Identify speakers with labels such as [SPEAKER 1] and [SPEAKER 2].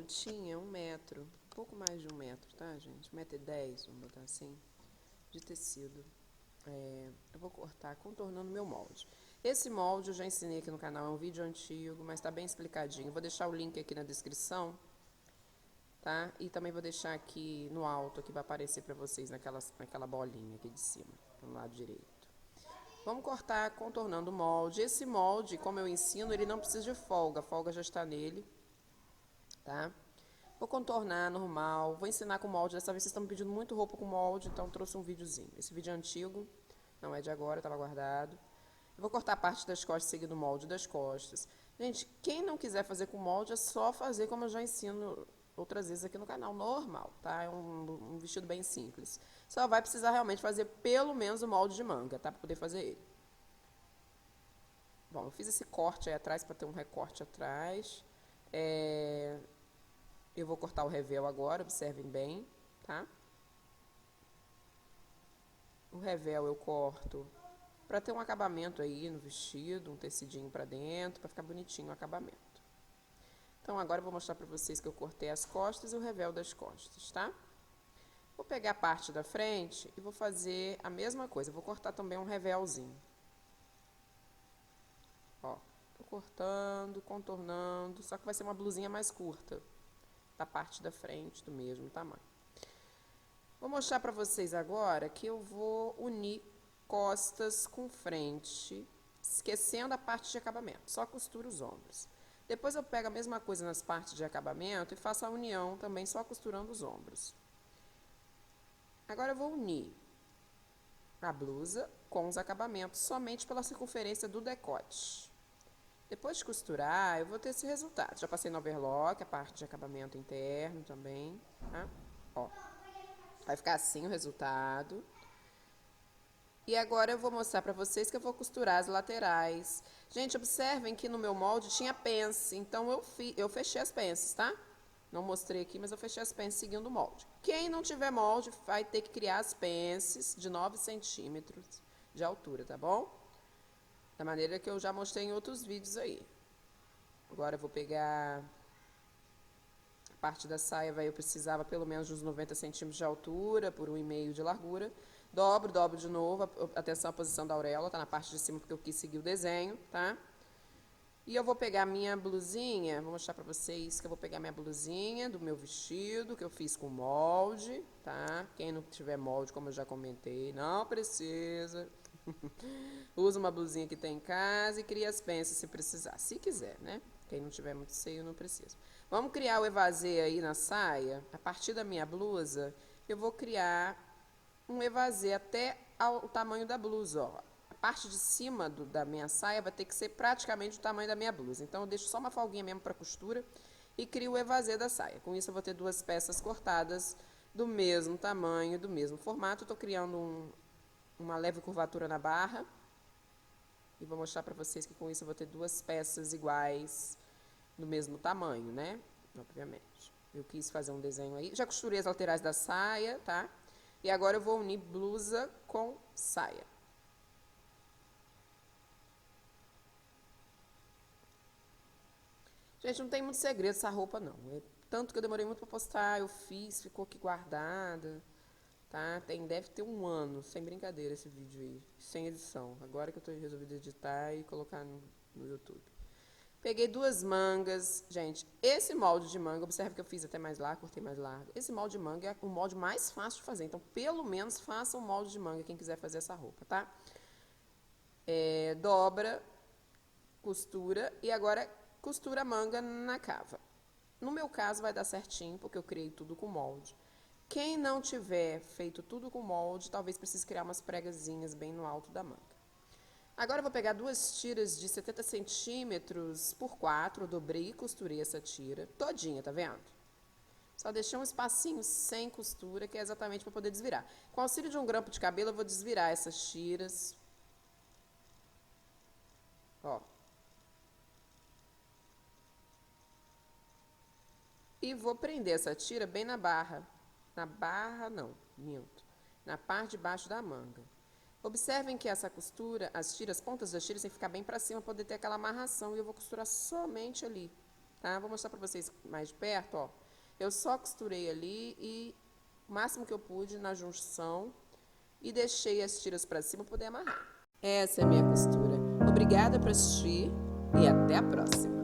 [SPEAKER 1] tinha 1 metro, um pouco mais de 1 metro, tá, gente? 1,10 m, vamos botar assim, de tecido. Eu vou cortar contornando meu molde. Esse molde eu já ensinei aqui no canal, é um vídeo antigo, mas tá bem explicadinho. Vou deixar o link aqui na descrição, tá? E também vou deixar aqui no alto, que vai aparecer pra vocês naquela bolinha aqui de cima, no lado direito. Vamos cortar contornando o molde. Esse molde, como eu ensino, ele não precisa de folga, a folga já está nele, tá? Vou contornar normal, vou ensinar com molde. Dessa vez vocês estão me pedindo muito roupa com molde, então trouxe um videozinho. Esse vídeo é antigo, não é de agora, estava guardado. Eu vou cortar a parte das costas seguindo o molde das costas. Gente, quem não quiser fazer com molde, é só fazer como eu já ensino outras vezes aqui no canal, normal, tá? É um vestido bem simples. Só vai precisar realmente fazer pelo menos o molde de manga, tá? Para poder fazer ele. Bom, eu fiz esse corte aí atrás, para ter um recorte atrás. Eu vou cortar o revel agora, observem bem, tá? O revel eu corto para ter um acabamento aí no vestido, um tecidinho para dentro, para ficar bonitinho o acabamento. Então agora eu vou mostrar para vocês que eu cortei as costas e o revel das costas, tá? Vou pegar a parte da frente e vou fazer a mesma coisa, vou cortar também um revelzinho. Ó, tô cortando, contornando, só que vai ser uma blusinha mais curta, da parte da frente, do mesmo tamanho. Vou mostrar para vocês agora que eu vou unir costas com frente, esquecendo a parte de acabamento, só costuro os ombros. Depois eu pego a mesma coisa nas partes de acabamento e faço a união também, só costurando os ombros. Agora eu vou unir a blusa com os acabamentos, somente pela circunferência do decote. Depois de costurar, eu vou ter esse resultado. Já passei no overlock, a parte de acabamento interno também, tá? Ó, vai ficar assim o resultado. E agora eu vou mostrar pra vocês que eu vou costurar as laterais. Gente, observem que no meu molde tinha pence, então eu fechei as pences, tá? Não mostrei aqui, mas eu fechei as pences seguindo o molde. Quem não tiver molde vai ter que criar as pences de 9 centímetros de altura, tá bom? Da maneira que eu já mostrei em outros vídeos aí. Agora eu vou pegar a parte da saia, eu precisava pelo menos de uns 90 centímetros de altura, por 1,5 de largura. Dobro de novo, atenção à posição da auréola, tá na parte de cima porque eu quis seguir o desenho, tá? E eu vou pegar minha blusinha, vou mostrar pra vocês que eu vou pegar minha blusinha do meu vestido, que eu fiz com molde, tá? Quem não tiver molde, como eu já comentei, não precisa. Usa uma blusinha que tem em casa e cria as penças se precisar, se quiser, né? Quem não tiver muito seio, não precisa. Vamos criar o evasê aí na saia. A partir da minha blusa, eu vou criar um evasê até o tamanho da blusa, ó. A parte de cima da minha saia vai ter que ser praticamente o tamanho da minha blusa. Então, eu deixo só uma folguinha mesmo para costura e crio o evasê da saia. Com isso, eu vou ter duas peças cortadas do mesmo tamanho, do mesmo formato. Eu tô criando uma leve curvatura na barra. E vou mostrar pra vocês que com isso eu vou ter duas peças iguais, do mesmo tamanho, né? Obviamente. Eu quis fazer um desenho aí. Já costurei as laterais da saia, tá? E agora eu vou unir blusa com saia. Gente, não tem muito segredo essa roupa, não. Tanto que eu demorei muito pra postar, eu fiz, ficou aqui guardada, tá? Deve ter 1 ano, sem brincadeira, esse vídeo aí, sem edição. Agora que eu tô resolvido editar e colocar no YouTube. Peguei 2 mangas. Gente, esse molde de manga, observe que eu fiz até mais largo, cortei mais largo. Esse molde de manga é o molde mais fácil de fazer. Então, pelo menos, faça um molde de manga, quem quiser fazer essa roupa, tá? Dobra, costura e agora costura a manga na cava. No meu caso, vai dar certinho, porque eu criei tudo com molde. Quem não tiver feito tudo com molde, talvez precise criar umas pregazinhas bem no alto da manga. Agora eu vou pegar 2 tiras de 70 centímetros por 4, eu dobrei e costurei essa tira todinha, tá vendo? Só deixei um espacinho sem costura, que é exatamente para poder desvirar. Com o auxílio de um grampo de cabelo, eu vou desvirar essas tiras. Ó. E vou prender essa tira bem na barra. Na barra, não, minto. Na parte de baixo da manga. Observem que essa costura, as pontas das tiras tem que ficar bem pra cima, para poder ter aquela amarração. E eu vou costurar somente ali, tá? Vou mostrar pra vocês mais de perto, ó. Eu só costurei ali e o máximo que eu pude na junção e deixei as tiras para cima para poder amarrar. Essa é a minha costura. Obrigada por assistir e até a próxima!